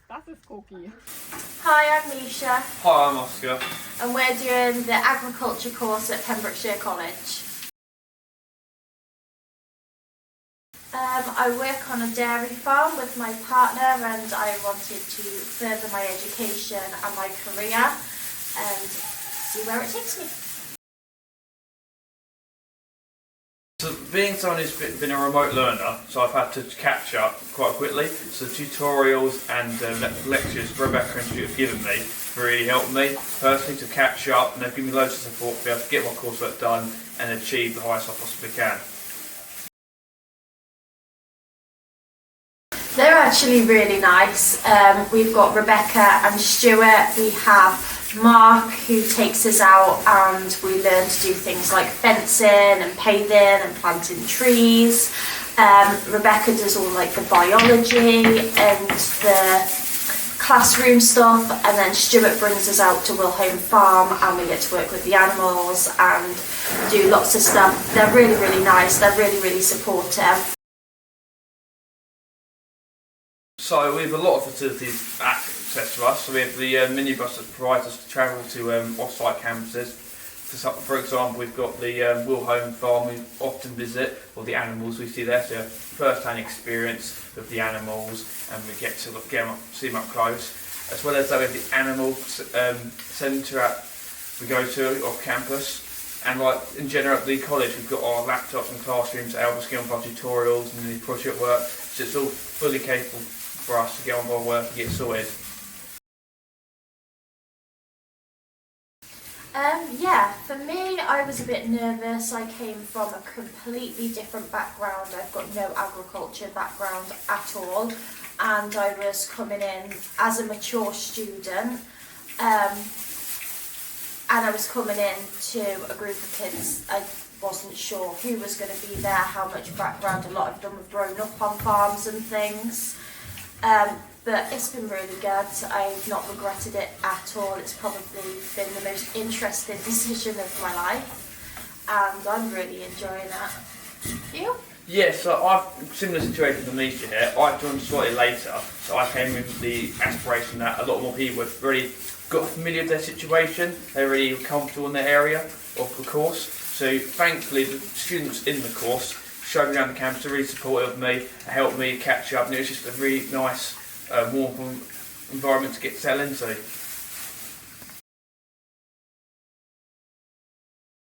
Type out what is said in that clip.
Das ist Cookie. Hi, I'm Misha, Hi, I'm Oscar. and we're doing the agriculture course at Pembrokeshire College. I work on a dairy farm with my partner, and I wanted to further my education and my career and see where it takes me. So being someone who's been a remote learner, so I've had to catch up quite quickly. So the tutorials and lectures Rebecca and Stu have given me really helped me personally to catch up, and they've given me loads of support to be able to get my coursework done and achieve the highest I possibly can. They're actually really nice. We've got Rebecca and Stuart. We have Mark, who takes us out, and we learn to do things like fencing and paving and planting trees. Rebecca does all like the biology and the classroom stuff, and then Stuart brings us out to Wilholme Farm, and we get to work with the animals and do lots of stuff. They're really, really nice. They're really, really supportive. So we have a lot of facilities access to us. So we have the minibus that provides us to travel to off-site campuses. For example, we've got the Wilholme Farm we often visit, or the animals we see there. So first-hand experience with the animals, and we get to see them up close. As well as that, we have the animal centre we go to off campus. And like in general at the college, we've got our laptops and classrooms able to get on for our tutorials and the project work. So it's all fully capable for us to get on with our work and get sorted. Yeah, for me, I was a bit nervous. I came from a completely different background. I've got no agriculture background at all, and I was coming in as a mature student, and I was coming in to a group of kids. I wasn't sure who was going to be there, how much background. A lot of them have grown up on farms and things. But it's been really good. I've not regretted it at all. It's probably been the most interesting decision of my life, and I'm really enjoying it. You? Yeah, so I've similar situation to Misha here. I joined slightly later, so I came with the aspiration that a lot more people have really got familiar with their situation. They're really comfortable in their area of the course. So thankfully, the students in the course showed me around the campus, really supportive of me, helped me catch up, and it was just a really nice, warm environment to get settled into.